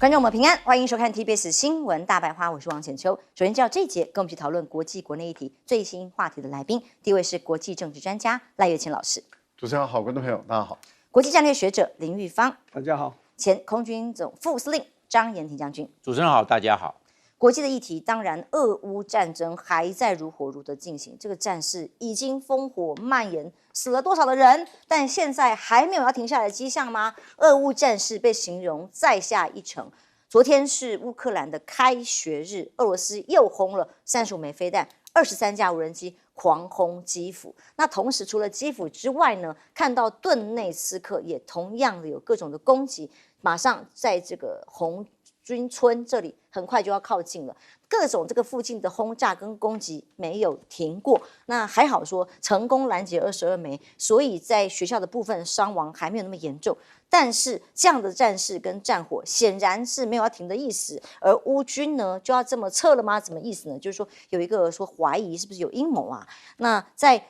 观众们平安，欢迎收看 TBS 新闻大白话，我是王浅秋。首先介绍这一节跟我们一起讨论国际国内议题最新话题的来宾，第一位是国际政治专家赖岳乾老师。主持人好，观众朋友大家好。国际战略学者林玉芳，大家好。前空军总副司令张延廷将军。主持人好，大家好。国际的议题，当然，俄乌战争还在如火如荼进行，这个战事已经烽火蔓延，死了多少的人？但现在还没有要停下来的迹象吗？俄乌战事被形容再下一城。昨天是乌克兰的开学日，俄罗斯又轰了35枚飞弹，23架无人机狂轰基辅。那同时，除了基辅之外呢，看到顿内茨克也同样的有各种的攻击，马上在这个红军村这里很快就要靠近了，各种这个附近的轰炸跟攻击没有停过。那还好说成功拦截22枚，所以在学校的部分伤亡还没有那么严重。但是这样的战事跟战火显然是没有要停的意思，而乌军呢就要这么撤了吗？什么意思呢？就是说有一个说怀疑是不是有阴谋啊？那在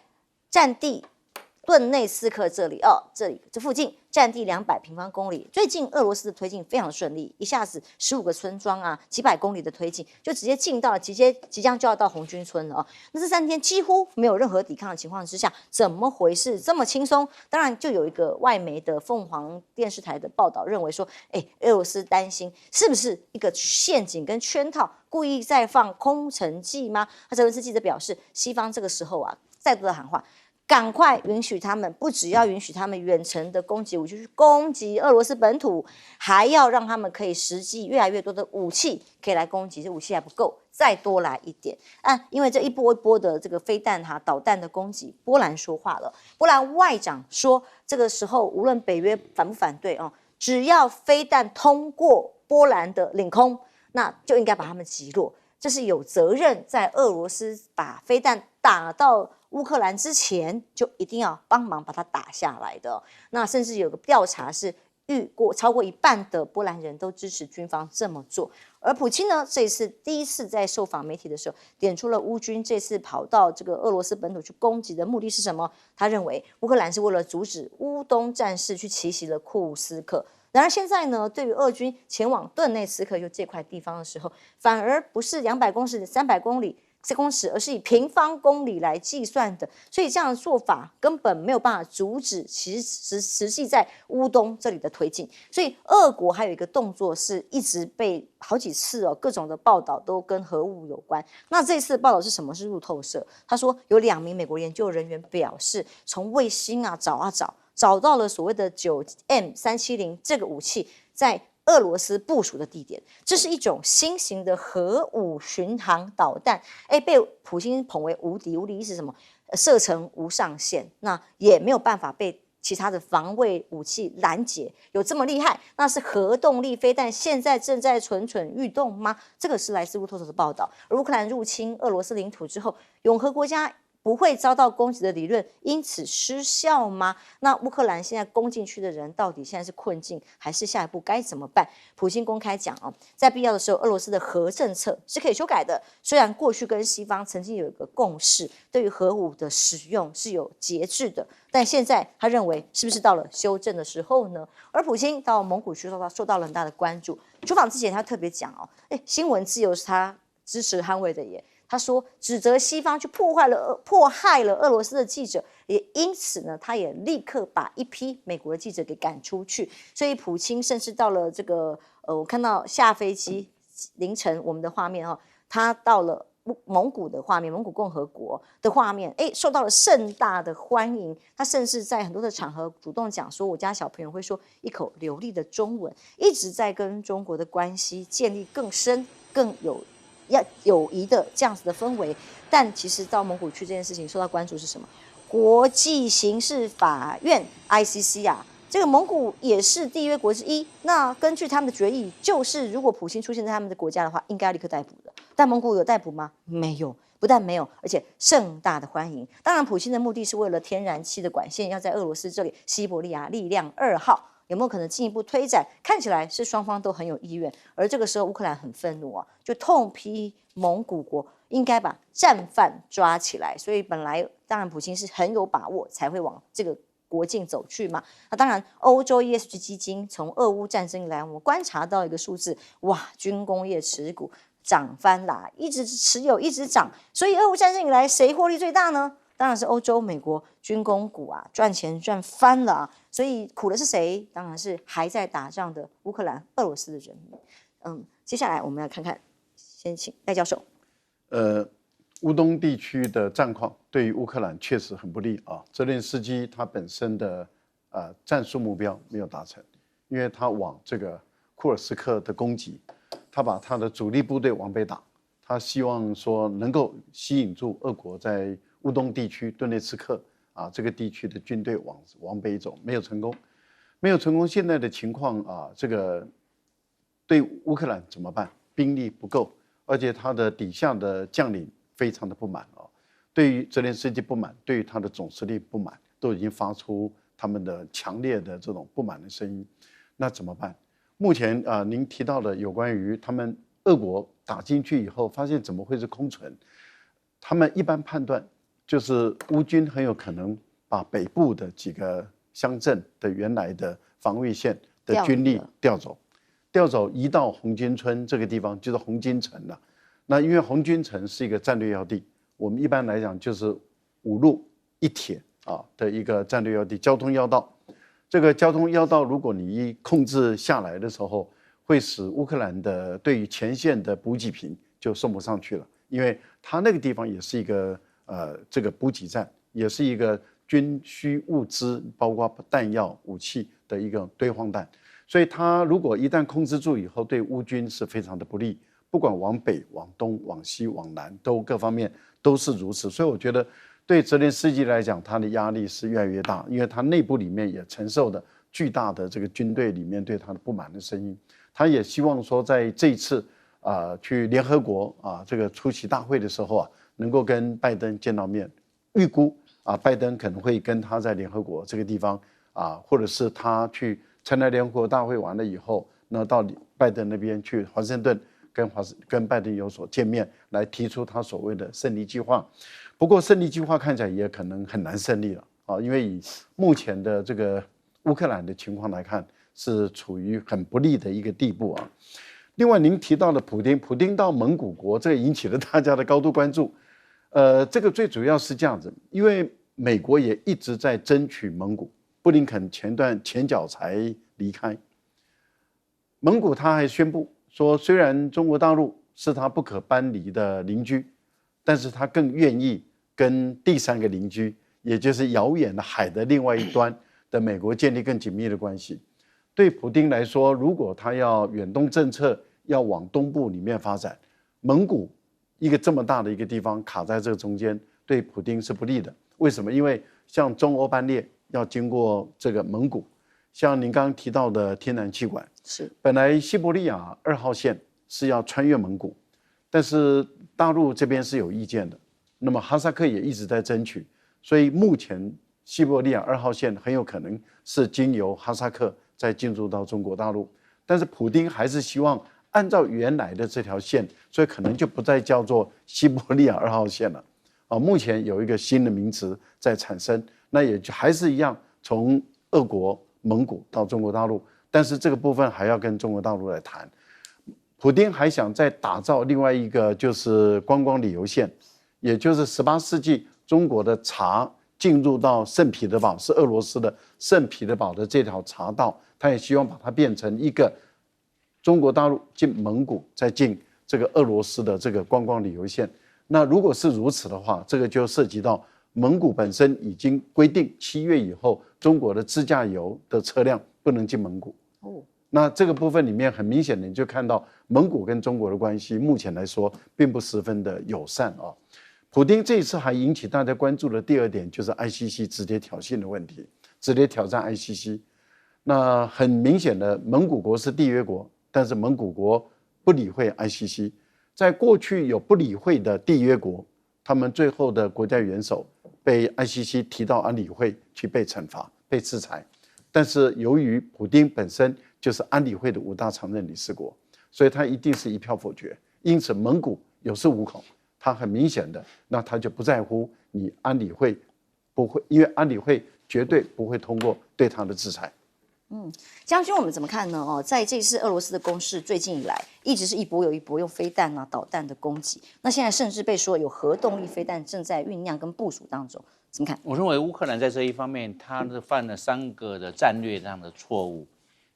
战地顿内茨克这里这附近占地200平方公里，最近俄罗斯的推进非常的顺利，一下子15个村庄啊，几百公里的推进，就直接进到即将就要到红军村了哦。那这3天几乎没有任何抵抗的情况之下，怎么回事这么轻松？当然，就有一个外媒的凤凰电视台的报道认为说，俄罗斯担心是不是一个陷阱跟圈套，故意在放空城计吗？那泽连斯基则表示，西方这个时候啊，再度的喊话。赶快允许他们，不只要允许他们远程的攻击武器去攻击俄罗斯本土，还要让他们可以实际越来越多的武器可以来攻击，这武器还不够，再多来一点因为这一波一波的这个飞弹导弹的攻击，波兰说话了。波兰外长说，这个时候无论北约反不反对只要飞弹通过波兰的领空，那就应该把他们击落。这是有责任在俄罗斯把飞弹打到乌克兰之前，就一定要帮忙把它打下来的。那甚至有个调查是超过一半的波兰人都支持军方这么做。而普京呢，这一次第一次在受访媒体的时候，点出了乌军这次跑到这个俄罗斯本土去攻击的目的是什么？他认为乌克兰是为了阻止乌东战事去奇袭了库斯克。然而现在呢，对于俄军前往顿内茨克就这块地方的时候，反而不是200公尺、300公里、公尺，而是以平方公里来计算的。所以这样的做法根本没有办法阻止实际在乌东这里的推进。所以俄国还有一个动作是一直被好几次各种的报道都跟核武有关。那这次的报道是什么？是路透社他说有2名美国研究人员表示，从卫星找到了所谓的9M370这个武器在俄罗斯部署的地点，这是一种新型的核武巡航导弹，被普京捧为无敌。无敌意思是什么？射程无上限，那也没有办法被其他的防卫武器拦截，有这么厉害？那是核动力飞弹现在正在蠢蠢欲动吗？这个是来自路透社的报道。而乌克兰入侵俄罗斯领土之后，永和国家不会遭到攻击的理论因此失效吗？那乌克兰现在攻进去的人到底现在是困境，还是下一步该怎么办？普京公开讲在必要的时候，俄罗斯的核政策是可以修改的。虽然过去跟西方曾经有一个共识，对于核武的使用是有节制的，但现在他认为是不是到了修正的时候呢？而普京到蒙古去受到了很大的关注。出访之前他特别讲新闻自由是他支持捍卫的耶。他说，指责西方去迫害了俄罗斯的记者，也因此呢，他也立刻把一批美国的记者给赶出去。所以普京甚至到了这个我看到下飞机凌晨我们的画面他到了蒙古的画面，蒙古共和国的画面，受到了盛大的欢迎。他甚至在很多的场合主动讲说，我家小朋友会说一口流利的中文，一直在跟中国的关系建立更深、更友谊的这样子的氛围。但其实到蒙古去这件事情受到关注是什么？国际刑事法院 ICC 这个蒙古也是缔约国之一。那根据他们的决议，就是如果普京出现在他们的国家的话，应该要立刻逮捕的。但蒙古有逮捕吗？没有，不但没有，而且盛大的欢迎。当然，普京的目的是为了天然气的管线要在俄罗斯这里西伯利亚力量2号。有没有可能进一步推展？看起来是双方都很有意愿。而这个时候，乌克兰很愤怒就痛批蒙古国应该把战犯抓起来。所以本来当然普京是很有把握才会往这个国境走去嘛。那当然，欧洲 ESG 基金从俄乌战争以来，我们观察到一个数字，哇，军工业持股涨翻啦，一直持有，一直涨。所以俄乌战争以来，谁获利最大呢？当然是欧洲、美国军工股啊，赚钱赚翻了啊。所以苦的是谁？当然是还在打仗的乌克兰、俄罗斯的人民。接下来我们要看看，先请戴教授。乌东地区的战况对于乌克兰确实很不利啊。泽连斯基他本身的战术目标没有达成，因为他往这个库尔斯克的攻击，他把他的主力部队往北打，他希望说能够吸引住俄国在乌东地区顿涅茨克这个地区的军队往北走，没有成功，没有成功。现在的情况这个对乌克兰怎么办？兵力不够，而且他的底下的将领非常的不满对于泽连斯基不满，对于他的总司令不满，都已经发出他们的强烈的这种不满的声音。那怎么办？目前您提到的有关于他们俄国打进去以后，发现怎么会是空城？他们一般判断就是乌军很有可能把北部的几个乡镇的原来的防卫线的军力调走，移到红军村这个地方，就是红军城了。那因为红军城是一个战略要地，我们一般来讲就是5路1铁的一个战略要地，交通要道。这个交通要道，如果你一控制下来的时候，会使乌克兰的对于前线的补给品就送不上去了，因为它那个地方也是一个这个补给站，也是一个军需物资，包括弹药、武器的一个堆荒弹。所以它如果一旦控制住以后，对乌军是非常的不利，不管往北、往东、往西、往南，都各方面都是如此。所以我觉得对泽连斯基来讲，他的压力是越来越大，因为他内部里面也承受的巨大的这个军队里面对他的不满的声音。他也希望说，在这一次去联合国这个出席大会的时候能够跟拜登见到面。预估拜登可能会跟他在联合国这个地方或者是他去参加联合国大会完了以后，那到拜登那边去华盛顿跟拜登有所见面，来提出他所谓的胜利计划。不过胜利计划看起来也可能很难胜利了因为以目前的这个乌克兰的情况来看，是处于很不利的一个地步另外您提到的普丁到蒙古国，这引起了大家的高度关注。这个最主要是这样子，因为美国也一直在争取蒙古，布林肯前脚才离开蒙古，他还宣布说，虽然中国大陆是他不可搬离的邻居，但是他更愿意跟第3个邻居，也就是遥远的海的另外一端的美国建立更紧密的关系。对普丁来说，如果他要远东政策要往东部里面发展，蒙古一个这么大的一个地方卡在这个中间，对普丁是不利的。为什么？因为像中欧班列要经过这个蒙古，像您刚刚提到的天然气管，是本来西伯利亚2号线是要穿越蒙古，但是大陆这边是有意见的，那么哈萨克也一直在争取，所以目前西伯利亚2号线很有可能是经由哈萨克再进入到中国大陆，但是普丁还是希望按照原来的这条线，所以可能就不再叫做西伯利亚2号线了目前有一个新的名词在产生，那也就还是一样，从俄国、蒙古到中国大陆，但是这个部分还要跟中国大陆来谈。普丁还想再打造另外一个就是观光旅游线，也就是18世纪中国的茶进入到圣彼得堡，是俄罗斯的圣彼得堡的这条茶道，他也希望把它变成一个中国大陆进蒙古，再进这个俄罗斯的这个观光旅游线。那如果是如此的话，这个就涉及到蒙古本身已经规定7月以后，中国的自驾游的车辆不能进蒙古。那这个部分里面很明显的你就看到蒙古跟中国的关系目前来说并不十分的友善普丁这一次还引起大家关注的第2点就是 ICC 直接挑衅的问题，直接挑战 ICC。那很明显的，蒙古国是缔约国，但是蒙古国不理会 ICC。在过去有不理会的缔约国，他们最后的国家元首被 ICC 提到安理会去被惩罚、被制裁。但是由于普丁本身就是安理会的5大常任理事国，所以他一定是一票否决。因此蒙古有恃无恐，他很明显的，那他就不在乎你安理会不会，因为安理会绝对不会通过对他的制裁。将军，我们怎么看呢？在这次俄罗斯的攻势最近以来，一直是一波又一波用飞弹导弹的攻击。那现在甚至被说有核动力飞弹正在酝酿跟部署当中，怎么看？我认为乌克兰在这一方面，他犯了3个的战略上的错误。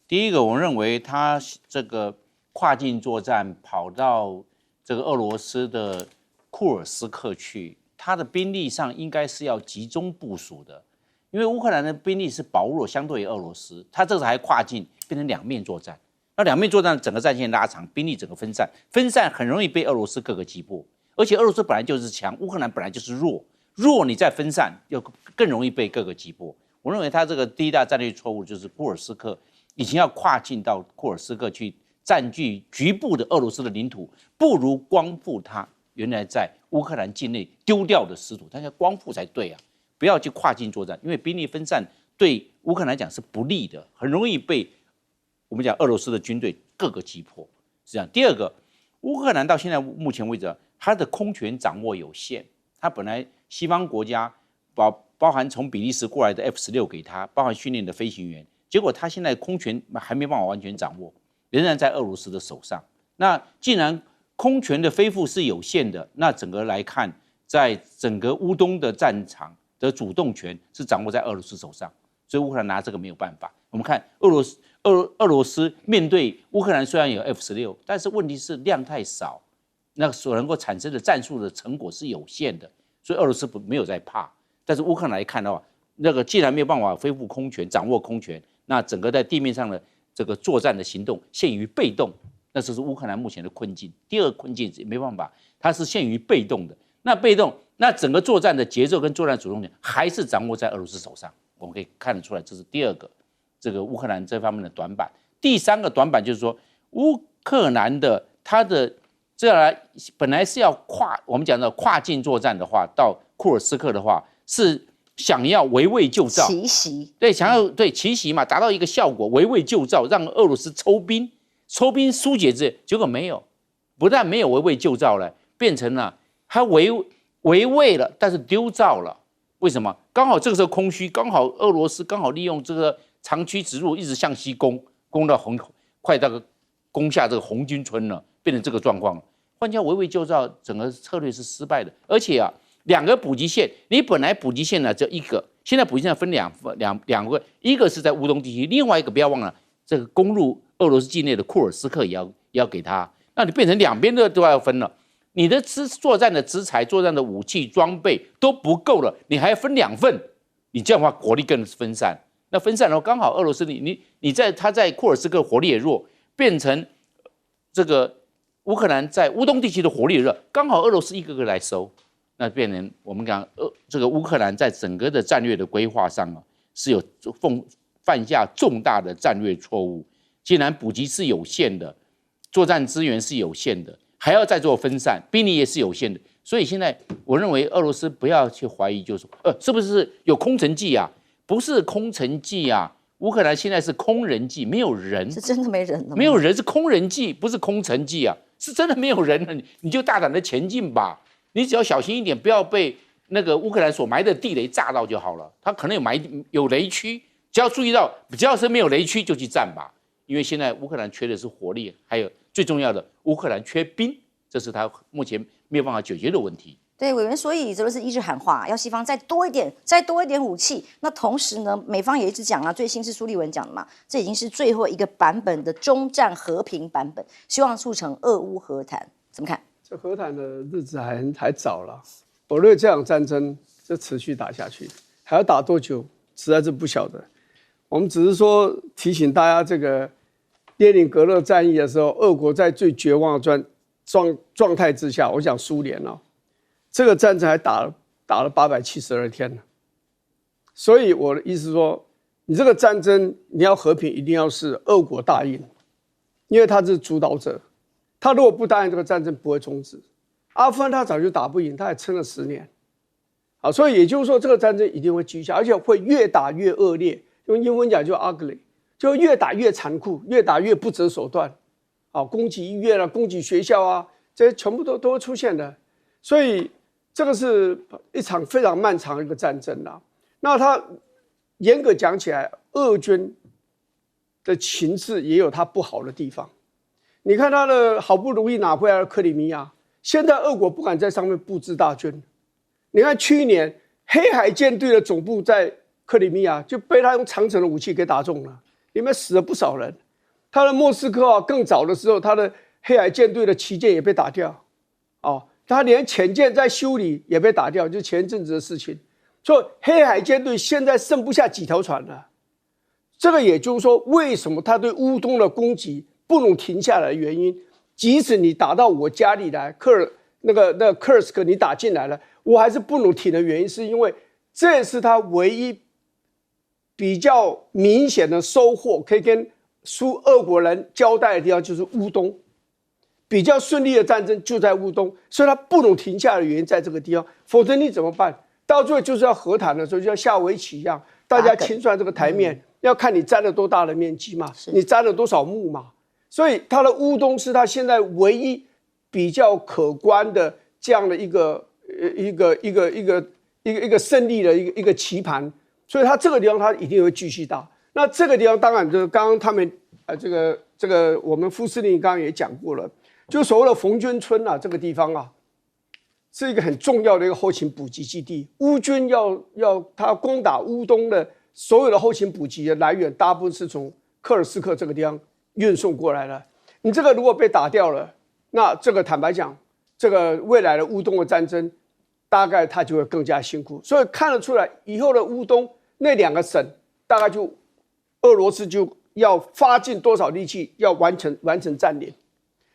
第一个，我认为他这个跨境作战跑到这个俄罗斯的库尔斯克去，他的兵力上应该是要集中部署的。因为乌克兰的兵力是薄弱，相对于俄罗斯，他这次还跨境变成两面作战。那两面作战，整个战线拉长，兵力整个分散，分散很容易被俄罗斯各个击破。而且俄罗斯本来就是强，乌克兰本来就是弱，弱你再分散，又更容易被各个击破。我认为他这个第一大战略错误就是库尔斯克已经要跨境到库尔斯克去占据局部的俄罗斯的领土，不如光复他原来在乌克兰境内丢掉的失土，他要光复才对啊。不要去跨境作战，因为兵力分散对乌克兰来讲是不利的，很容易被我们讲俄罗斯的军队各个击破。是这样。第二个，乌克兰到现在目前为止，它的空权掌握有限。它本来西方国家包含从比利时过来的 F-16给它，包含训练的飞行员，结果它现在空权还没办法完全掌握，仍然在俄罗斯的手上。那既然空权的恢复是有限的，那整个来看，在整个乌东的战场的主动权是掌握在俄罗斯手上，所以乌克兰拿这个没有办法。我们看俄罗斯面对乌克兰虽然有 F-16，但是问题是量太少，那所能够产生的战术的成果是有限的，所以俄罗斯没有在怕。但是乌克兰来看的话，那个既然没有办法恢复空权、掌握空权，那整个在地面上的这个作战的行动陷于被动，那这是乌克兰目前的困境。第二个困境也没办法，它是陷于被动的。那被动，那整个作战的节奏跟作战主动权还是掌握在俄罗斯手上。我们可以看得出来，这是第二个这个乌克兰这方面的短板。第三个短板就是说，乌克兰的它的这来本来是要我们讲的跨境作战的话，到库尔斯克的话是想要围魏救赵，奇袭，对，想要对奇袭嘛，达到一个效果，围魏救赵，让俄罗斯抽兵疏解结果没有，不但没有围魏救赵了，变成了他围魏了，但是丢赵了。为什么？刚好这个时候空虚，刚好俄罗斯刚好利用这个长驱直入，一直向西攻到快到攻下这个红军村了，变成这个状况了。换句话，围魏救赵整个策略是失败的，而且啊，两个补给线，你本来补给线呢只有一个，现在补给线分两个，一个是在乌东地区，另外一个不要忘了，这个攻入俄罗斯境内的库尔斯克也要给他，那你变成两边都要分了。你的作战的资材、作战的武器装备都不够了，你还要分2份，你这样的话国力更分散。那分散的话，刚好俄罗斯他在库尔斯克火力也弱，变成这个乌克兰在乌东地区的火力也弱，刚好俄罗斯一个个来收，那变成我们讲这个乌克兰在整个的战略的规划上是有犯下重大的战略错误。既然补给是有限的，作战资源是有限的，还要再做分散，兵力也是有限的，所以现在我认为俄罗斯不要去怀疑，就是说，是不是有空城计啊？不是空城计啊，乌克兰现在是空人计，没有人，是真的没人了吗？没有人是空人计，不是空城计啊，是真的没有人了，你就大胆的前进吧，你只要小心一点，不要被那个乌克兰所埋的地雷炸到就好了。他可能有雷区，只要注意到，只要是没有雷区就去战吧，因为现在乌克兰缺的是火力，还有最重要的，乌克兰缺兵，这是他目前没有办法解决的问题。对，委员，所以泽连斯基一直喊话，要西方再多一点武器。那同时呢，美方也一直讲啊，最新是苏利文讲的嘛，这已经是最后一个版本的终战和平版本，希望促成俄乌和谈，怎么看？这和谈的日子还早了，我认为这场战争就持续打下去，还要打多久，实在是不晓得。我们只是说提醒大家，这个列宁格勒战役的时候，俄国在最绝望的状态之下，我想苏联这个战争还打了872天呢。所以我的意思是说，你这个战争你要和平，一定要是俄国答应，因为他是主导者。他如果不答应，这个战争不会终止。阿富汗他早就打不赢，他也撑了10年。好，所以也就是说，这个战争一定会继续下，而且会越打越恶劣。用英文讲就 ugly， 就越打越残酷，越打越不择手段。好，攻击医院啊，攻击学校啊，这些全部都会出现的。所以这个是一场非常漫长的一个战争啦。那他严格讲起来，俄军的情势也有它不好的地方。你看他的好不容易拿回来的克里米亚，现在俄国不敢在上面布置大军。你看去年黑海舰队的总部在克里米亚就被他用长城的武器给打中了，里面死了不少人。他的莫斯科更早的时候，他的黑海舰队的旗舰也被打掉，他连潜舰在修理也被打掉，就前一阵子的事情。所以黑海舰队现在剩不下几条船了。这个也就是说，为什么他对乌东的攻击不能停下来的原因。即使你打到我家里来，那个科尔斯克你打进来了，我还是不能停的原因，是因为这是他唯一比较明显的收获，可以跟俄国人交代的地方就是乌东。比较顺利的战争就在乌东，所以他不能停下的原因在这个地方，否则你怎么办？到最后就是要和谈的时候，就像下围棋一样，大家清算这个台面，要看你占了多大的面积嘛，你占了多少目嘛。所以他的乌东是他现在唯一比较可观的这样的一个胜利的一个棋盘，所以他这个地方他一定会继续打。那这个地方当然就是刚刚他们这个我们副司令刚刚也讲过了。就所谓的冯娟村这个地方是一个很重要的一个后勤补给基地。乌军要他攻打乌东的所有的后勤补给的来源，大部分是从科尔斯克这个地方运送过来的。你这个如果被打掉了，那这个坦白讲，这个未来的乌东的战争，大概它就会更加辛苦。所以看得出来，以后的乌东那两个省，大概就俄罗斯就要发尽多少力气，要完成占领。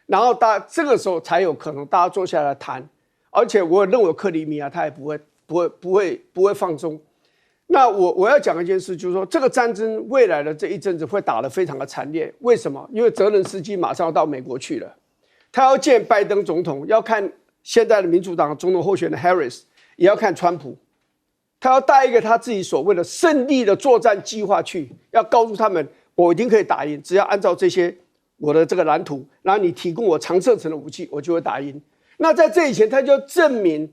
然后这个时候才有可能大家坐下来谈，而且我认为克里米亚他也不会放松。那我要讲一件事，就是说这个战争未来的这一阵子会打得非常的惨烈。为什么？因为泽连斯基马上要到美国去了，他要见拜登总统，要看现在的民主党总统候选人 Harris， 也要看川普，他要带一个他自己所谓的胜利的作战计划去，要告诉他们我一定可以打赢，只要按照这些。我的这个蓝图，然后你提供我长射程的武器，我就会打赢。那在这以前，他就要证明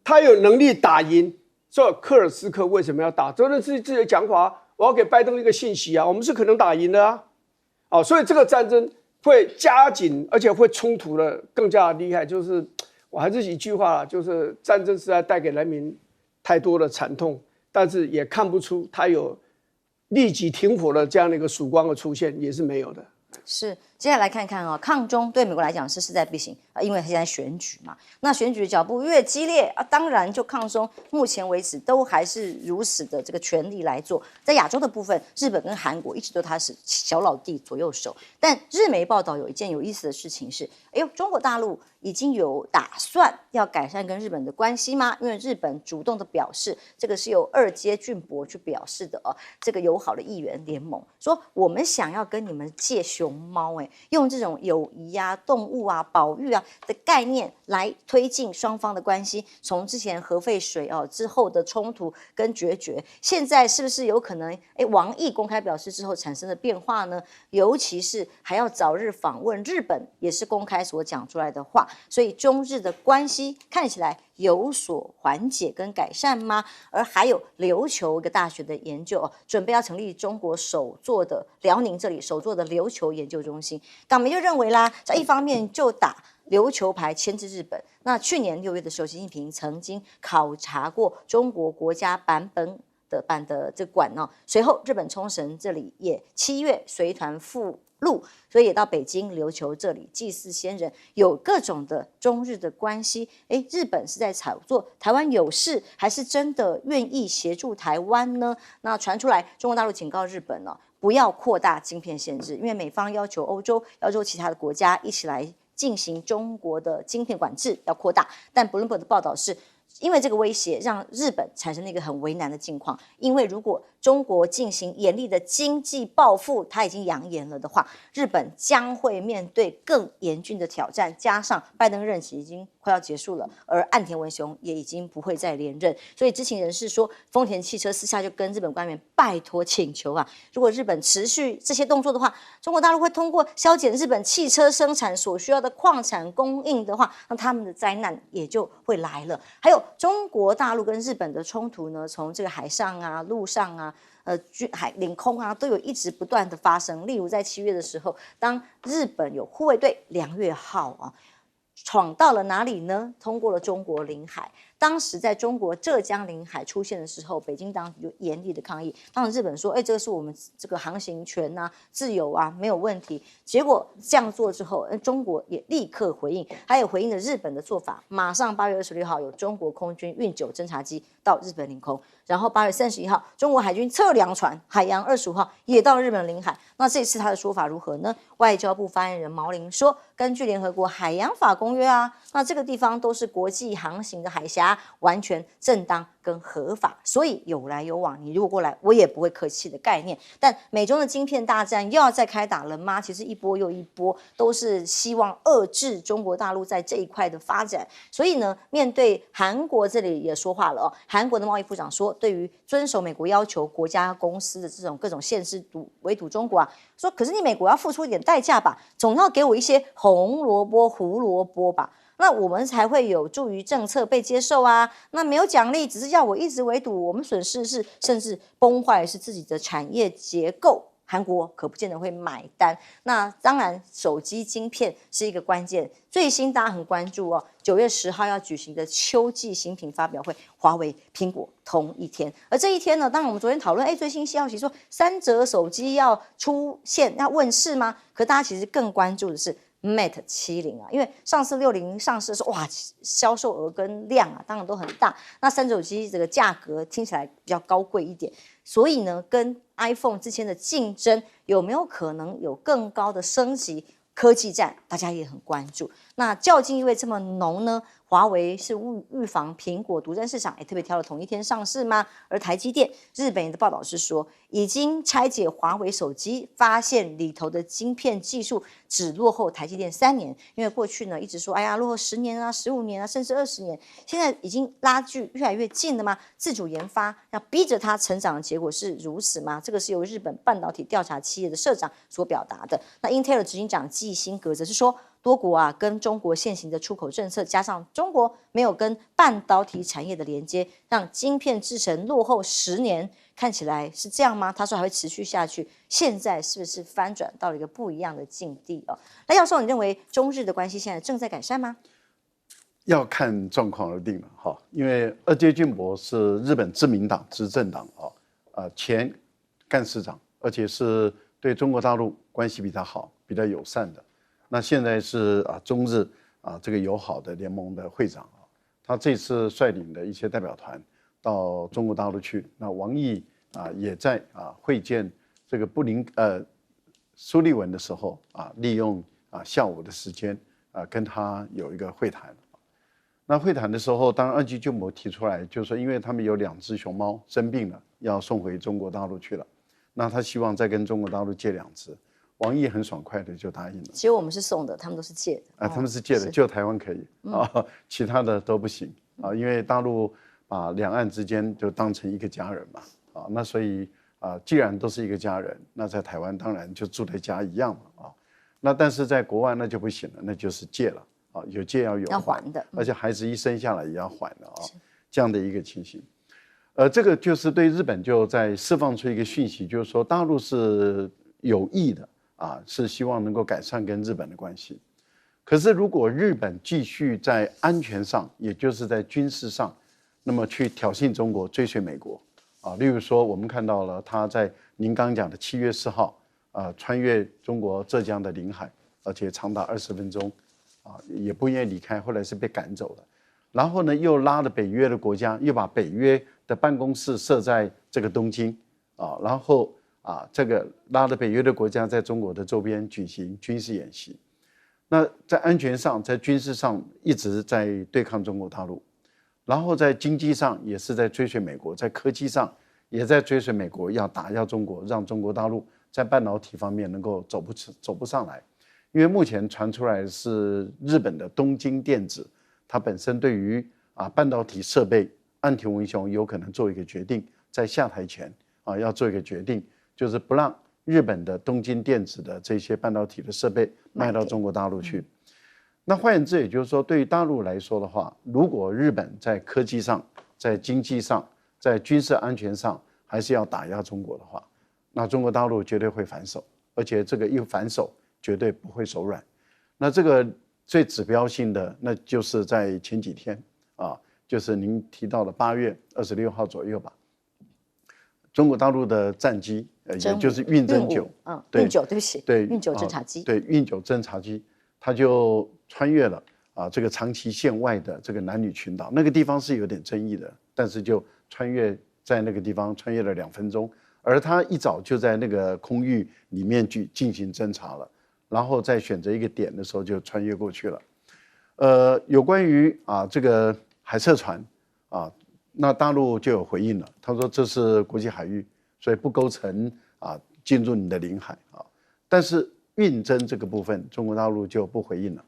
他有能力打赢。所以科尔斯克为什么要打？泽连斯基自己的讲法，我要给拜登一个信息我们是可能打赢的所以这个战争会加紧，而且会冲突的更加厉害。就是我还是一句话就是战争实在带给人民太多的惨痛，但是也看不出它有立即停火的这样的一个曙光的出现，也是没有的。是，接下来看看抗中对美国来讲是势在必行因为现在选举嘛，那选举的脚步越激烈当然就抗中目前为止都还是如此的这个全力来做。在亚洲的部分，日本跟韩国一直都他是小老弟左右手，但日媒报道有一件有意思的事情是，中国大陆已经有打算要改善跟日本的关系吗？因为日本主动的表示，这个是由二阶俊博去表示的这个友好的议员联盟说，我们想要跟你们借熊猫用这种友谊动物保育的概念来推进双方的关系。从之前核废水之后的冲突跟决绝，现在是不是有可能王毅公开表示之后产生的变化呢？尤其是还要早日访问日本，也是公开所讲出来的话，所以中日的关系看起来有所缓解跟改善吗？而还有琉球一个大学的研究准备要成立中国首座的辽宁这里首座的琉球研究中心。港媒就认为啦，这一方面就打琉球牌牵制日本。那去年6月的时候，习近平曾经考察过中国国家版的这馆随后日本冲绳这里也7月随团赴陆，所以也到北京琉球这里祭祀先人，有各种的中日的关系。日本是在炒作台湾有事，还是真的愿意协助台湾呢？那传出来，中国大陆警告日本不要扩大晶片限制，因为美方要求欧洲、其他的国家一起来进行中国的晶片管制，要扩大。但 Bloomberg 的报道是，因为这个威胁让日本产生了一个很为难的境况，因为如果中国进行严厉的经济报复，它已经扬言了的话，日本将会面对更严峻的挑战，加上拜登任期已经快要结束了，而岸田文雄也已经不会再连任，所以知情人士说，丰田汽车私下就跟日本官员拜托请求啊，如果日本持续这些动作的话，中国大陆会通过削减日本汽车生产所需要的矿产供应的话，那他们的灾难也就会来了。还有中国大陆跟日本的冲突呢，从这个海上啊、陆上啊。领空啊，都有一直不断的发生。例如在7月的时候，当日本有护卫队2月号啊，闯到了哪里呢？通过了中国领海。当时在中国浙江领海出现的时候，北京当局就严厉的抗议。当时日本说：“这个是我们这个航行权啊、自由啊，没有问题。”结果这样做之后，中国也立刻回应，还有回应了日本的做法。马上8月26号有中国空军运9侦察机到日本领空，然后8月31号中国海军测量船海洋25号也到日本领海。那这次他的说法如何呢？外交部发言人毛宁说：“根据联合国海洋法公约啊，那这个地方都是国际航行的海峡。”完全正当跟合法，所以有来有往，你如果过来，我也不会客气的概念。但美中的晶片大战又要再开打了吗？其实一波又一波，都是希望遏制中国大陆在这一块的发展。所以呢，面对韩国这里也说话了哦，韩国的贸易部长说，对于遵守美国要求国家公司的这种各种限制围堵中国啊，说可是你美国要付出一点代价吧，总要给我一些红萝卜胡萝卜吧。那我们才会有助于政策被接受啊。那没有奖励，只是要我一直围堵，我们损失是甚至崩坏是自己的产业结构。韩国可不见得会买单。那当然，手机晶片是一个关键。最新大家很关注哦，9月10号要举行的秋季新品发表会，华为、苹果同一天。而这一天呢，当然我们昨天讨论，最新消息说3折手机要出现要问世吗？可大家其实更关注的是。Mate 70啊，因为上次60上市的时候，哇，销售额跟量啊，当然都很大。那3手机这个价格听起来比较高贵一点，所以呢，跟 iPhone 之间的竞争有没有可能有更高的升级？科技战大家也很关注。那较劲意味这么浓呢？华为是预防苹果独占市场，特别挑了同一天上市吗？而台积电，日本的报道是说，已经拆解华为手机，发现里头的晶片技术只落后台积电3年。因为过去呢一直说，哎呀，落后10年啊、15年啊，甚至20年，现在已经拉距越来越近了吗？自主研发要逼着它成长的结果是如此吗？这个是由日本半导体调查企业的社长所表达的。那 Intel 的执行长季辛格则是说，多国啊跟中国现行的出口政策，加上中国没有跟半导体产业的连接，让晶片制程落后10年，看起来是这样吗？他说还会持续下去，现在是不是翻转到了一个不一样的境地哦？赖教授，你认为中日的关系现在正在改善吗？要看状况而定了哈，因为二阶俊博是日本自民党执政党前干事长，而且是对中国大陆关系比较好、比较友善的。那现在是中日这个友好的联盟的会长他这次率领的一些代表团到中国大陆去。那王毅也在会见这个苏利文的时候利用下午的时间跟他有一个会谈。那会谈的时候，当然二阶俊博提出来，就是说因为他们有2只熊猫生病了，要送回中国大陆去了，那他希望再跟中国大陆借2只。王毅很爽快的就答应了。其实我们是送的，他们都是借的。他们是借的，就台湾可以其他的都不行因为大陆把两岸之间就当成一个家人嘛那所以既然都是一个家人，那在台湾当然就住在家一样嘛那但是在国外那就不行了，那就是借了有借要有还的，而且孩子一生下来也要还的这样的一个情形。这个就是对日本就在释放出一个讯息，就是说大陆是有意的是希望能够改善跟日本的关系。可是如果日本继续在安全上，也就是在军事上，那么去挑衅中国、追随美国例如说我们看到了他在您刚讲的7月4号穿越中国浙江的领海，而且长达20分钟也不愿意离开，后来是被赶走了。然后呢，又拉了北约的国家，又把北约的办公室设在这个东京然后这个拉了北约的国家在中国的周边举行军事演习。那在安全上，在军事上一直在对抗中国大陆，然后在经济上也是在追随美国，在科技上也在追随美国，要打压中国，让中国大陆在半导体方面能够走不上来。因为目前传出来是日本的东京电子，它本身对于半导体设备，岸田文雄有可能做一个决定，在下台前要做一个决定，就是不让日本的东京电子的这些半导体的设备卖到中国大陆去。那换言之，也就是说，对于大陆来说的话，如果日本在科技上、在经济上、在军事安全上还是要打压中国的话，那中国大陆绝对会反手，而且这个一反手绝对不会手软。那这个最指标性的，那就是在前几天就是您提到的8月26号左右吧，中国大陆的战机，也就是运9，运9，对不起，对，运9侦察机，对，运9侦察机，它就穿越了这个长崎县外的这个男女群岛，那个地方是有点争议的，但是就穿越在那个地方穿越了2分钟，而它一早就在那个空域里面去进行侦察了，然后在选择一个点的时候就穿越过去了。有关于这个海测船那大陆就有回应了，他说这是国际海域，所以不构成进入你的领海但是运侦这个部分，中国大陆就不回应了。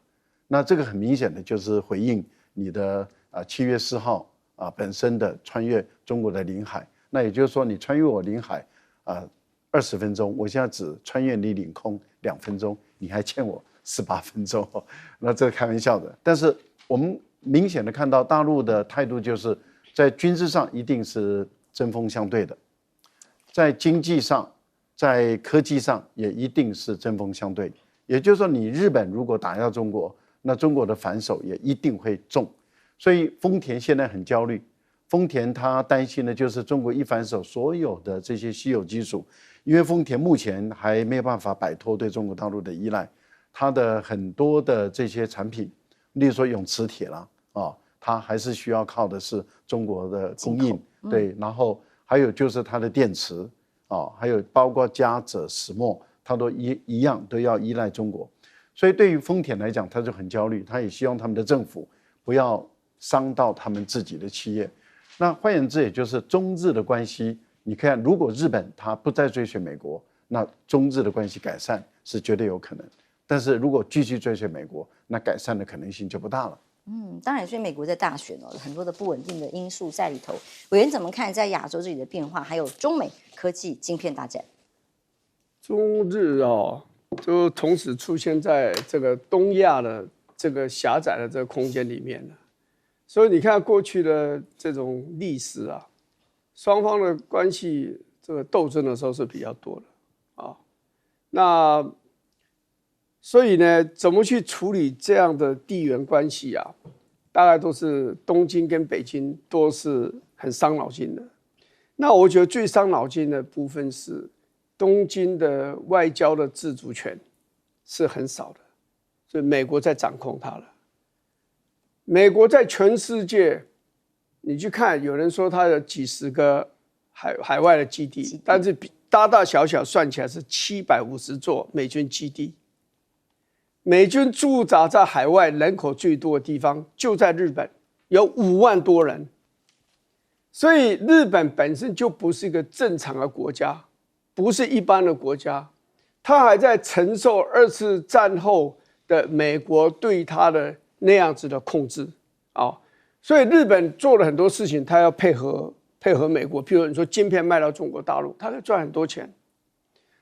那这个很明显的就是回应你的7月4号本身的穿越中国的领海。那也就是说，你穿越我领海20分钟，我现在只穿越你领空2分钟，你还欠我18分钟那这是开玩笑的。但是我们明显的看到大陆的态度就是在军事上一定是针锋相对的，在经济上，在科技上也一定是针锋相对。也就是说，你日本如果打压中国，那中国的反手也一定会重。所以丰田现在很焦虑，丰田他担心的就是中国一反手，所有的这些稀有金属，因为丰田目前还没有办法摆脱对中国大陆的依赖，它的很多的这些产品，例如说永磁铁啦它还是需要靠的是中国的供应，对，然后还有就是它的电池还有包括嘉泽、石墨，它都一样都要依赖中国。所以对于丰田来讲，他就很焦虑，他也希望他们的政府不要伤到他们自己的企业。那换言之，也就是中日的关系，你看，如果日本他不再追随美国，那中日的关系改善是绝对有可能。但是如果继续追随美国，那改善的可能性就不大了。当然，所以美国在大选很多的不稳定的因素在里头。委员怎么看在亚洲这里的变化，还有中美科技晶片大战？中日就同时出现在这个东亚的这个狭窄的这个空间里面了。所以你看过去的这种历史双方的关系这个斗争的时候是比较多的那所以呢，怎么去处理这样的地缘关系大概都是东京跟北京都是很伤脑筋的。那我觉得最伤脑筋的部分是东京的外交的自主权是很少的，所以美国在掌控它了。美国在全世界，你去看，有人说它有几十个海外的基地，但是大大小小算起来是750座美军基地。美军驻扎在海外人口最多的地方就在日本，有5万多人。所以日本本身就不是一个正常的国家，不是一般的国家，它还在承受2次战后的美国对它的那样子的控制所以日本做了很多事情，它要配合美国。譬如你说晶片卖到中国大陆，它可以赚很多钱，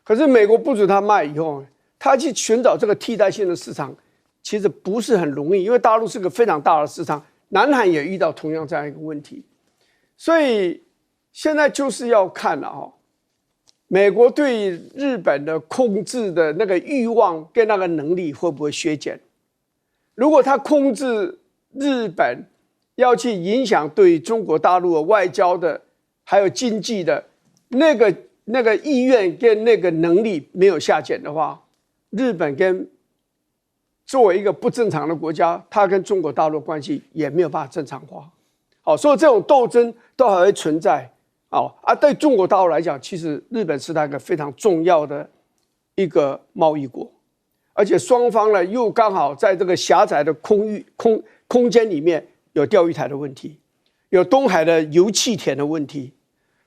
可是美国不准它卖以后，他去寻找这个替代性的市场，其实不是很容易，因为大陆是个非常大的市场，南韩也遇到同样这样一个问题，所以现在就是要看美国对日本的控制的那个欲望跟那个能力会不会削减？如果他控制日本，要去影响对中国大陆的外交的，还有经济的那个意愿跟那个能力没有下减的话，日本跟作为一个不正常的国家，它跟中国大陆关系也没有办法正常化。所以这种斗争都还会存在。对中国大陆来讲，其实日本是它一个非常重要的一个贸易国，而且双方呢又刚好在这个狭窄的空间里面有钓鱼台的问题，有东海的油气田的问题，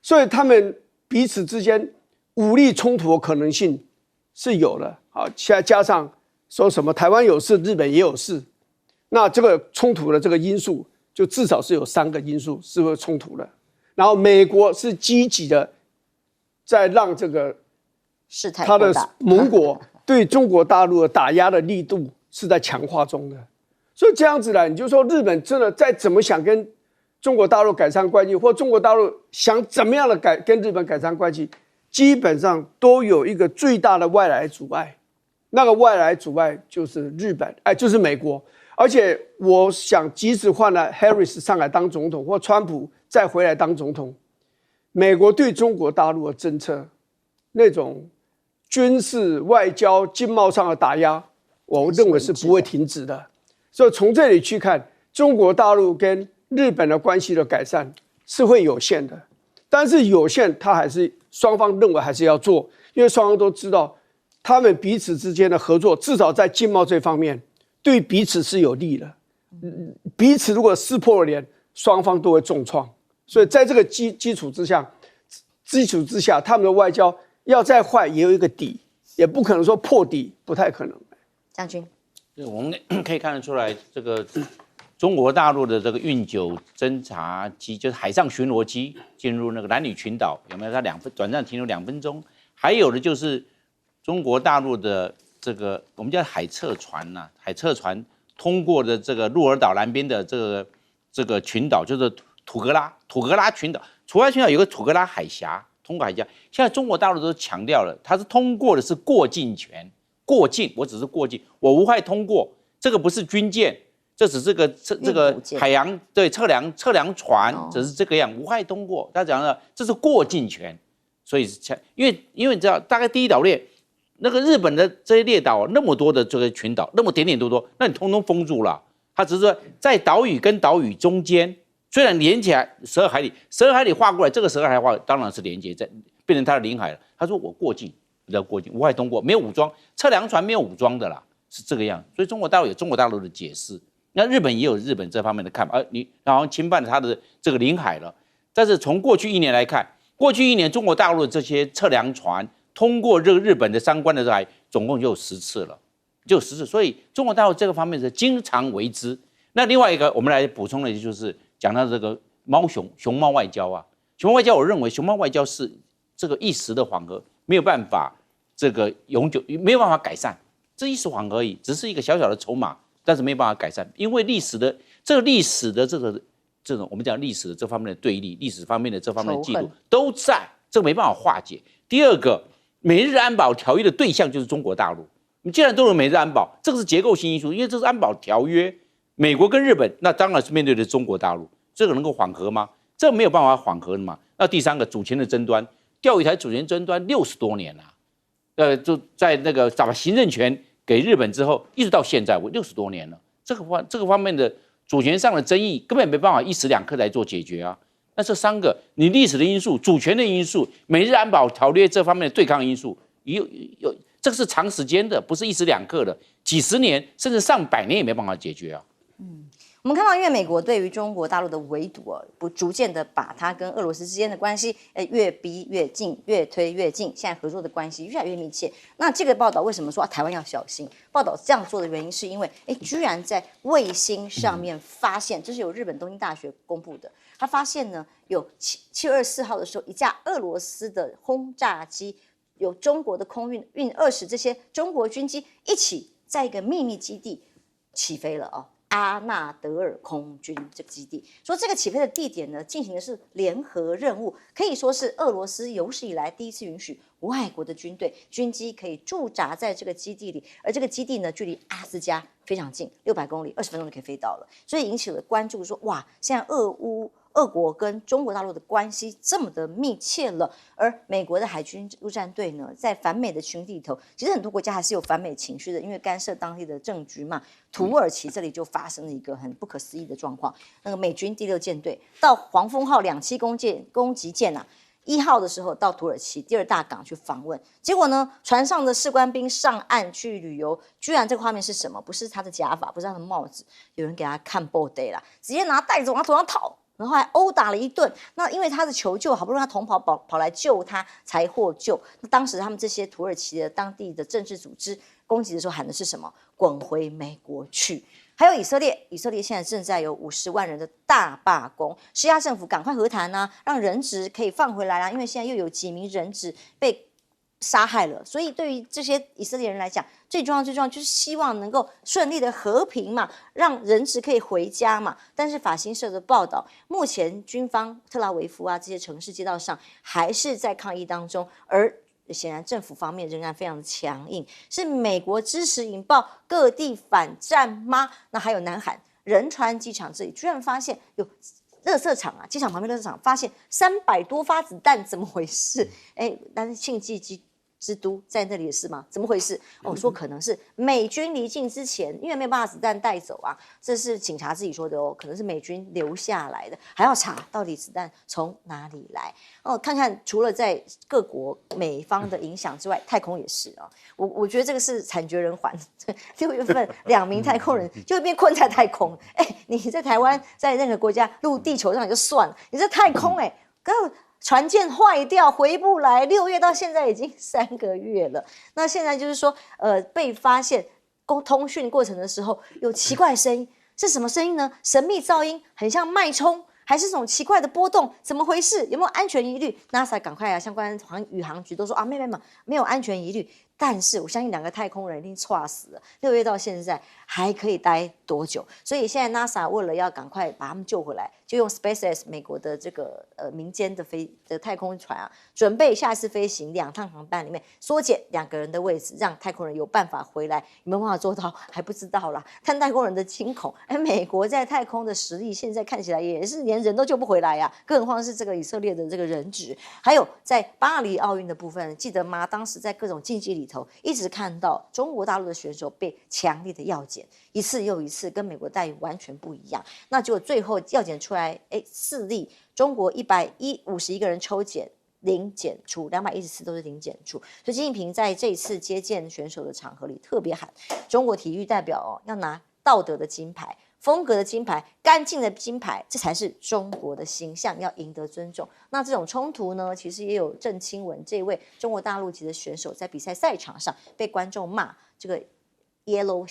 所以他们彼此之间武力冲突的可能性是有的。现在加上说什么台湾有事，日本也有事，那这个冲突的这个因素，就至少是有3个因素是会冲突的。然后美国是积极的在让这个事态他的扩大盟国对中国大陆的打压的力度是在强化中的。所以这样子来，你就说日本真的再怎么想跟中国大陆改善关系，或中国大陆想怎么样的跟日本改善关系，基本上都有一个最大的外来阻碍。那个外来阻碍就是日本，就是美国。而且我想，即使换了 Harris 上来当总统，或川普再回来当总统，美国对中国大陆的政策，那种军事、外交、经贸上的打压，我认为是不会停止的。所以从这里去看，中国大陆跟日本的关系的改善是会有限的，但是有限，它还是双方认为还是要做，因为双方都知道，他们彼此之间的合作，至少在经贸这方面，对彼此是有利的。彼此如果撕破了脸，双方都会重创。所以在这个基础之下，他们的外交要再坏也有一个底，也不可能说破底，不太可能。将军，对，我们可以看得出来，这个中国大陆的这个运九侦察机，就是海上巡逻机进入那个兰屿群岛，有没有？它短暂停留2分钟。还有的就是中国大陆的这个我们叫海测船呐、海测船通过的这个鹿儿岛南边的这个群岛，就是土格拉群岛。土格拉群岛有个土格拉海峡，通过海峡。现在中国大陆都强调了，它是通过的是过境权。过境，我只是过境，我无害通过。这个不是军舰，这只是这个海洋对测量船，只是这个样无害通过。他讲了，这是过境权，所以因为你知道，大概第一岛链那个日本的这些列岛那么多的这个群岛，那么点点多多，那你通通封住了。它只是说在岛屿跟岛屿中间，虽然连起来12海里，12海里划过来，这个12海里划当然是连接在变成它的领海了。他说我过境。叫过境，无害通过，没有武装，测量船没有武装的啦，是这个样。所以中国大陆有中国大陆的解释，那日本也有日本这方面的看法。你好像侵犯了他的这个领海了。但是从过去1年来看，过去1年中国大陆的这些测量船通过这个日本的相关的海，总共就有10次了，就10次。所以中国大陆这个方面是经常为之。那另外一个，我们来补充的就是讲到这个熊猫外交啊，熊猫外交，我认为熊猫外交是这个一时的缓和。没有办法，这个永久没有办法改善，这一时缓和而已，只是一个小小的筹码，但是没有办法改善，因为历史的这种我们讲历史的这方面的对立，历史方面的这方面的记录都在，这个没办法化解。第二个，美日安保条约的对象就是中国大陆，你既然都有美日安保，这个是结构性因素，因为这是安保条约，美国跟日本那当然是面对的中国大陆，这个能够缓和吗？这没有办法缓和的嘛。那第三个，主权的争端。钓鱼台主权争端60多年了，就在那个把行政权给日本之后，一直到现在60多年了。这个方面的主权上的争议根本没办法一时两刻来做解决啊。那这3个，你历史的因素、主权的因素、美日安保条约这方面的对抗因素，这个是长时间的，不是一时两刻的，几十年甚至上百年也没办法解决啊。我们看到，因为美国对于中国大陆的围堵逐渐的把它跟俄罗斯之间的关系越逼越近，越推越近，现在合作的关系越来越密切。那这个报道为什么说台湾要小心？报道这样做的原因是因为，居然在卫星上面发现，这是由日本东京大学公布的，他发现呢有7月24号的时候，一架俄罗斯的轰炸机，有中国的空运运20这些中国军机一起在一个秘密基地起飞了哦。阿纳德尔空军这个基地，说这个起飞的地点呢，进行的是联合任务，可以说是俄罗斯有史以来第一次允许外国的军机可以驻扎在这个基地里，而这个基地呢，距离阿拉斯加非常近，600公里，20分钟就可以飞到了，所以引起了关注说，哇，现在俄国跟中国大陆的关系这么的密切了，而美国的海军陆战队呢，在反美的群体里头，其实很多国家还是有反美情绪的，因为干涉当地的政局嘛。土耳其这里就发生了一个很不可思议的状况，那个美军第6舰队到黄蜂号2栖攻击舰啊，1号的时候到土耳其第2大港去访问，结果呢，船上的士官兵上岸去旅游，居然这个画面是什么？不是他的假发，不是他的帽子，有人给他看 body 啦，直接拿袋子往他头上套。然后还殴打了一顿，那因为他的求救，好不容易他同袍跑来救他，才获救。那当时他们这些土耳其的当地的政治组织攻击的时候喊的是什么？滚回美国去！还有以色列，以色列现在正在有50万人的大罢工，施压政府赶快和谈啊，让人质可以放回来啊，因为现在又有几名人质被杀害了，所以对于这些以色列人来讲，最重要就是希望能够顺利的和平嘛，让人质可以回家嘛。但是法新社的报道，目前军方特拉维夫啊这些城市街道上还是在抗议当中，而显然政府方面仍然非常强硬，是美国支持引爆各地反战吗？那还有南韩仁川机场这里居然发现有垃圾场啊，机场旁边垃圾场发现300多发子弹，怎么回事？但是庆忌之都在那里也是吗？怎么回事？说可能是美军离境之前，因为没有办法子弹带走啊，这是警察自己说的哦，可能是美军留下来的，还要查到底子弹从哪里来看看除了在各国美方的影响之外，太空也是啊。我觉得这个是惨绝人寰。6月份2名太空人就变困在太空，你在台湾在任何国家陆地球上也就算了，你在太空船舰坏掉回不来，6月到现在已经3个月了。那现在就是说，被发现通讯过程的时候有奇怪的声音，是什么声音呢？神秘噪音，很像脉冲，还是这种奇怪的波动？怎么回事？有没有安全疑虑 ？NASA 赶快相关宇航局都说没有安全疑虑。但是我相信2个太空人一定猝死了。6月到现在还可以待多久？所以现在 NASA 为了要赶快把他们救回来，就用 SpaceX 美国的这个民间的太空船啊，准备下次飞行2趟航班里面缩减2个人的位置，让太空人有办法回来。有没有办法做到还不知道啦。看太空人的惊恐，美国在太空的实力现在看起来也是连人都救不回来呀，更何况是这个以色列的这个人质。还有在巴黎奥运的部分，记得吗？当时在各种竞技里头一直看到中国大陆的选手被强力的药检，一次又一次，跟美国待遇完全不一样。那结果最后药检出来，4例，中国151个人抽检零检出，214都是零检出。所以习近平在这一次接见选手的场合里特别喊，中国体育代表要拿道德的金牌、风格的金牌、干净的金牌，这才是中国的形象，要赢得尊重。那这种冲突呢，其实也有郑钦文这位中国大陆籍的选手在比赛赛场上被观众骂这个 yellow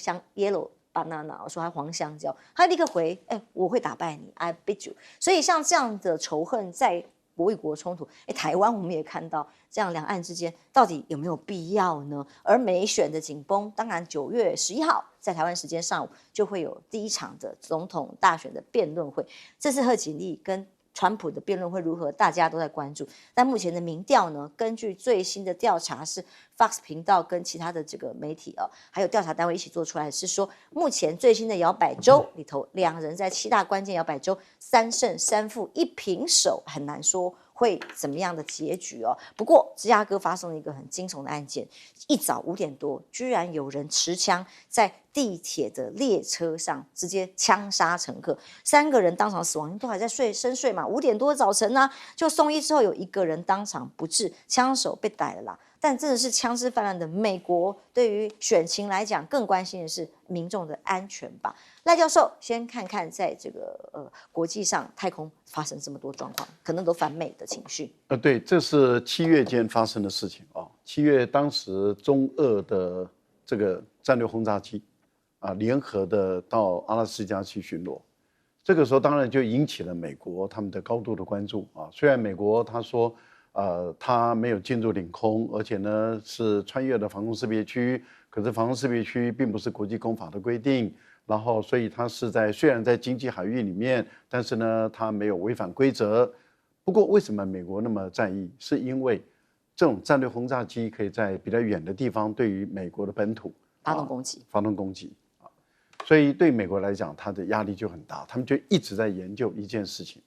banana， 我说他黄香蕉，他立刻回，我会打败你 ，I beat you。所以像这样的仇恨在国与国冲突，台湾我们也看到，这样两岸之间到底有没有必要呢？而美选的紧绷，当然9月11号在台湾时间上午就会有第一场的总统大选的辩论会，这次贺锦丽跟川普的辩论会如何，大家都在关注。但目前的民调呢，根据最新的调查是 Fox 频道跟其他的这个媒体还有调查单位一起做出来，是说目前最新的摇摆州里头，2人在7大关键摇摆州3胜3负1平手，很难说会怎么样的结局不过芝加哥发生了一个很惊悚的案件，一早5点多，居然有人持枪在地铁的列车上直接枪杀乘客，3个人当场死亡，因为都还在深睡嘛，5点多早晨呢，就送医之后有1个人当场不治，枪手被逮了啦。但真的是枪支泛滥的美国，对于选情来讲，更关心的是民众的安全吧。赖教授，先看看在这个国际上太空发生这么多状况，可能都反美的情绪。对，这是7月间发生的事情7月当时中俄的这个战略轰炸机联合的到阿拉斯加去巡逻，这个时候当然就引起了美国他们的高度的关注虽然美国他说他没有进入领空，而且呢是穿越了防空识别区，可是防空识别区并不是国际公法的规定，然后所以它是虽然在经济海域里面，但是呢它没有违反规则。不过为什么美国那么在意？是因为这种战略轰炸机可以在比较远的地方对于美国的本土发动攻击所以对美国来讲，它的压力就很大，他们就一直在研究一件事情。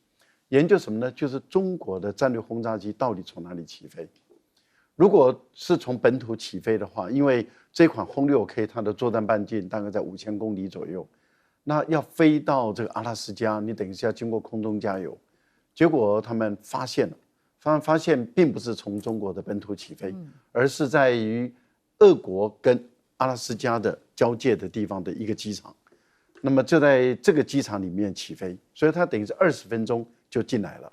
研究什么呢？就是中国的战略轰炸机到底从哪里起飞？如果是从本土起飞的话，因为这款轰6K 它的作战半径大概在5000公里左右，那要飞到这个阿拉斯加，你等于是要经过空中加油。结果他们发现了，发现并不是从中国的本土起飞，而是在于俄国跟阿拉斯加的交界的地方的一个机场。那么就在这个机场里面起飞，所以它等于是20分钟就进来了。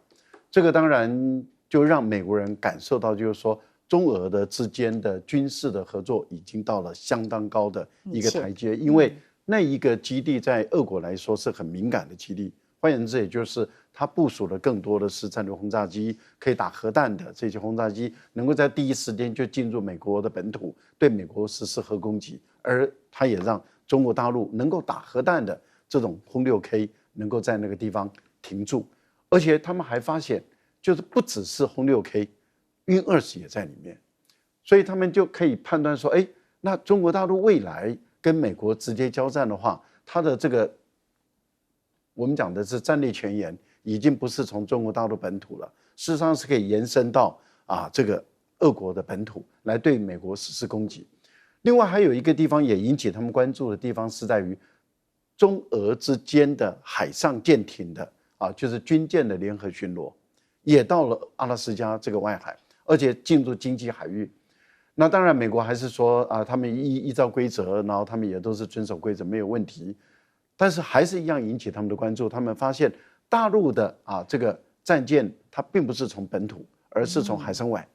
这个当然就让美国人感受到，就是说中俄之间的军事的合作已经到了相当高的一个台阶，因为那一个基地在俄国来说是很敏感的基地。换言之，也就是它部署的更多的是战略轰炸机，可以打核弹的这些轰炸机，能够在第一时间就进入美国的本土，对美国实施核攻击。而它也让中国大陆能够打核弹的这种轰6K能够在那个地方停住。而且他们还发现，就是不只是轰6K，运20也在里面，所以他们就可以判断说，哎，那中国大陆未来跟美国直接交战的话，它的这个我们讲的是战略前沿，已经不是从中国大陆本土了，事实上是可以延伸到这个俄国的本土来对美国实施攻击。另外还有一个地方也引起他们关注的地方是在于中俄之间的海上舰艇的就是军舰的联合巡逻，也到了阿拉斯加这个外海，而且进入经济海域。那当然美国还是说他们依照规则，然后他们也都是遵守规则，没有问题。但是还是一样引起他们的关注，他们发现大陆的这个战舰它并不是从本土，而是从海参崴，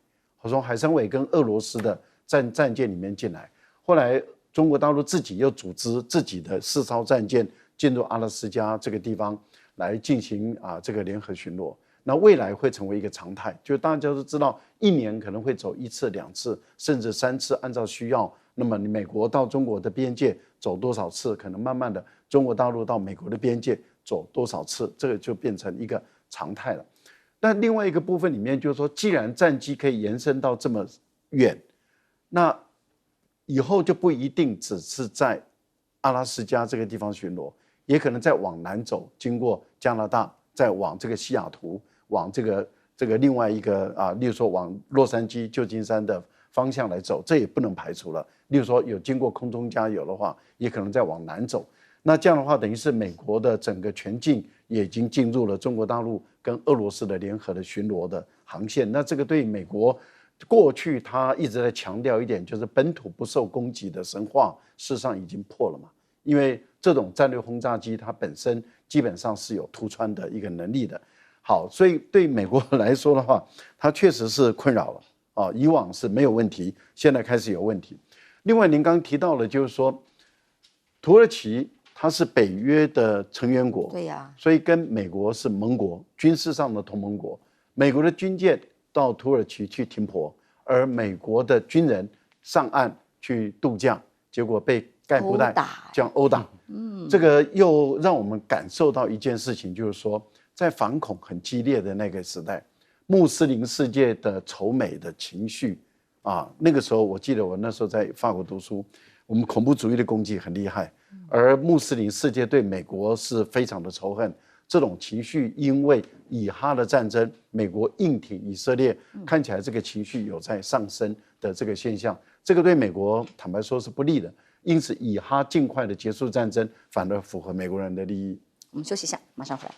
从海参崴跟俄罗斯的战舰里面进来。后来中国大陆自己又组织自己的4艘战舰进入阿拉斯加这个地方来进行这个联合巡逻。那未来会成为一个常态，就大家都知道，1年可能会走1次、2次，甚至3次，按照需要。那么美国到中国的边界走多少次，可能慢慢的中国大陆到美国的边界走多少次，这个就变成一个常态了。但另外一个部分里面就是说，既然战机可以延伸到这么远，那以后就不一定只是在阿拉斯加这个地方巡逻，也可能再往南走，经过加拿大，再往这个西雅图，往这个另外一个例如说往洛杉矶、旧金山的方向来走，这也不能排除了。例如说有经过空中加油的话，也可能再往南走。那这样的话，等于是美国的整个全境也已经进入了中国大陆跟俄罗斯的联合的巡逻的航线。那这个对美国过去他一直在强调一点，就是本土不受攻击的神话，事实上已经破了嘛。因为这种战略轰炸机它本身基本上是有突穿的一个能力的。好，所以对美国来说的话，它确实是困扰了以往是没有问题，现在开始有问题。另外，您刚刚提到了，就是说土耳其它是北约的成员国，对呀，所以跟美国是盟国，军事上的同盟国。美国的军舰到土耳其去停泊，而美国的军人上岸去度假，结果被盖布带这样殴打。这个又让我们感受到一件事情，就是说，在反恐很激烈的那个时代，穆斯林世界的仇美的情绪那个时候我记得我那时候在法国读书，我们恐怖主义的攻击很厉害，而穆斯林世界对美国是非常的仇恨。这种情绪因为以哈的战争，美国硬挺以色列，看起来这个情绪有在上升的这个现象，这个对美国坦白说是不利的。因此，以哈尽快的结束战争，反而符合美国人的利益。我们休息一下，马上回来。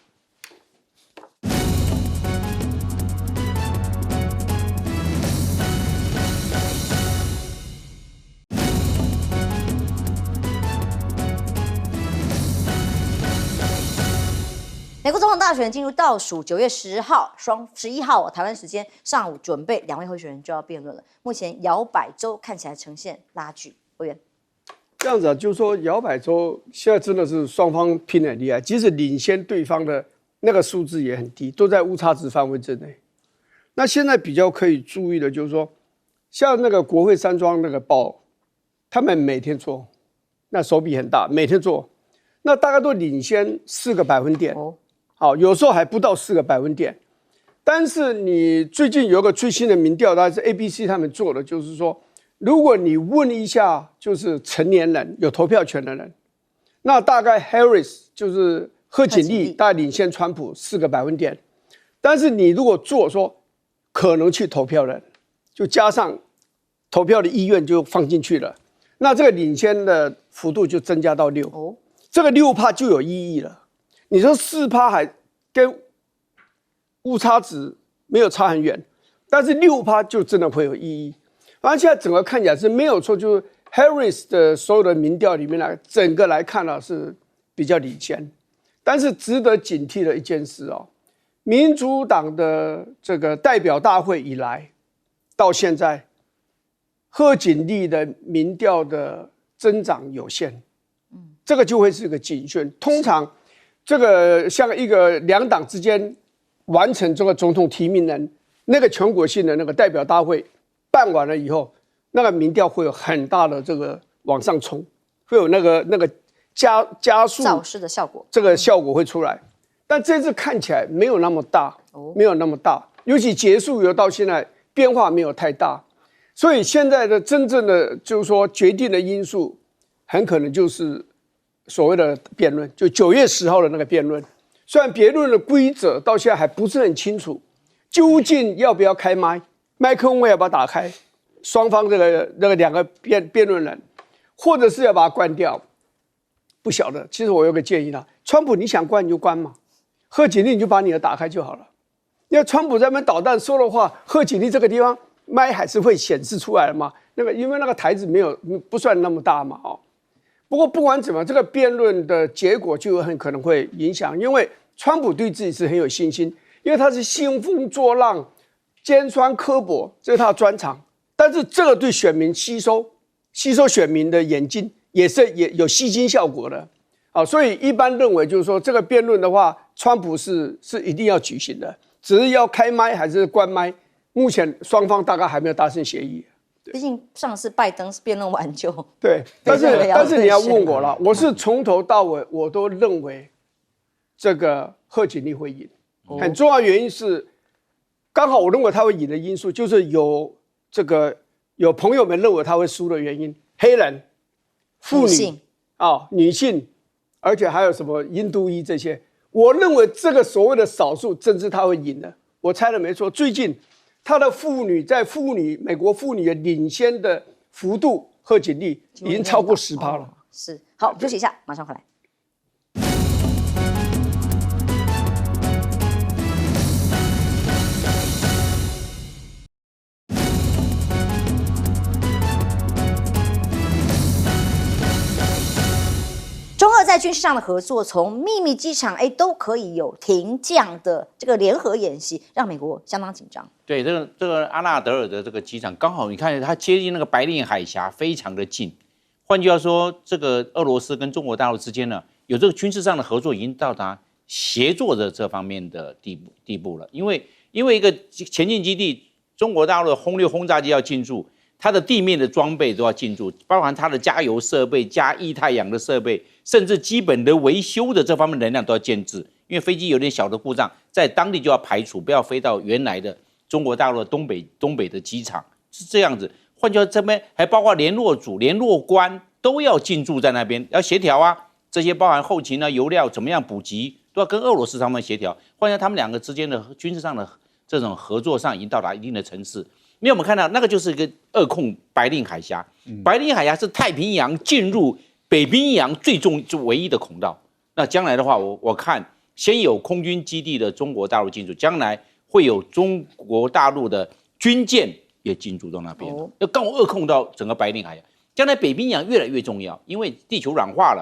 美国总统大选进入倒数，9月10号、11号台湾时间上午准备2位候选人就要辩论了。目前摇摆州看起来呈现拉锯，委员。这样子就是说摇摆州现在真的是双方拼得很厉害，即使领先对方的那个数字也很低，都在误差值范围之内。那现在比较可以注意的就是说，像那个国会山庄那个报，他们每天做，那手笔很大，每天做，那大概都领先4个百分点。好，有时候还不到4个百分点。但是你最近有一个最新的民调，大概是 ABC 他们做的，就是说，如果你问一下就是成年人有投票权的人，那大概 Harris 就是贺锦丽大概领先川普4个百分点。但是你如果做说可能去投票的人，就加上投票的意愿就放进去了，那这个领先的幅度就增加到6。这个6%就有意义了。你说4%还跟误差值没有差很远，但是6%就真的会有意义。而现在整个看起来是没有错，就是 Harris 的所有的民调里面来，整个来看是比较领先。但是值得警惕的一件事民主党的这个代表大会以来，到现在，贺锦丽的民调的增长有限。这个就会是一个警讯。通常，这个像一个两党之间完成这个总统提名人那个全国性的那个代表大会办完了以后，那个民调会有很大的这个往上冲，会有那个加速造势的效果，这个效果会出来。但这次看起来没有那么大，没有那么大，尤其结束以后到现在变化没有太大，所以现在的真正的就是说决定的因素，很可能就是所谓的辩论，就9月10号的那个辩论。虽然辩论的规则到现在还不是很清楚，究竟要不要开麦克风要不要打开，双方这个两个辩论人，或者是要把它关掉，不晓得。其实我有个建议啦，川普你想关你就关嘛。贺锦丽你就把你的打开就好了，因为川普在那边捣蛋说的话，贺锦丽这个地方麦还是会显示出来的嘛。因为那个台子不算那么大嘛，哦。不过不管怎么，这个辩论的结果就很可能会影响，因为川普对自己是很有信心，因为他是兴风作浪、尖酸刻薄，这是他的专长。但是这个对选民吸收选民的眼睛也有吸睛效果的。所以一般认为就是说，这个辩论的话，川普是一定要举行的，只是要开麦还是关麦，目前双方大概还没有达成协议。毕竟上次拜登是辩论完就对，但是你要问我了，我是从头到尾我都认为这个贺锦丽会赢，很重要的原因是，刚好我认为他会赢的因素就是有朋友们认为他会输的原因，黑人、妇女女性。而且还有什么印度裔这些，我认为这个所谓的少数政治他会赢的，我猜的没错。最近他的美国妇女的领先的幅度，贺锦丽已经超过10%了。是，好，休息一下，马上回来。中俄在军事上的合作，从秘密机场都可以有停降的这个联合演习，让美国相当紧张。对，这个阿纳德尔的这个机场，刚好你看它接近那个白令海峡，非常的近。换句话说，这个俄罗斯跟中国大陆之间呢，有这个军事上的合作，已经到达协作的这方面的地步了。因为一个前进基地，中国大陆的轰炸机要进驻。它的地面的装备都要进驻，包含它的加油设备、加液态氧的设备，甚至基本的维修的这方面能量都要建置。因为飞机有点小的故障，在当地就要排除，不要飞到原来的中国大陆的东北的机场，是这样子。换句话说，这边还包括联络组、联络官都要进驻在那边，要协调啊。这些包含后勤啊、油料怎么样补给，都要跟俄罗斯他们协调。换句话说，他们两个之间的军事上的这种合作上已经到达一定的层次。因为我们看到那个就是一个扼控白令海峡，白令海峡是太平洋进入北冰洋唯一的孔道。那将来的话，我看先有空军基地的中国大陆进驻，将来会有中国大陆的军舰也进驻到那边，要刚好扼控到整个白令海峡。将来北冰洋越来越重要，因为地球软化了，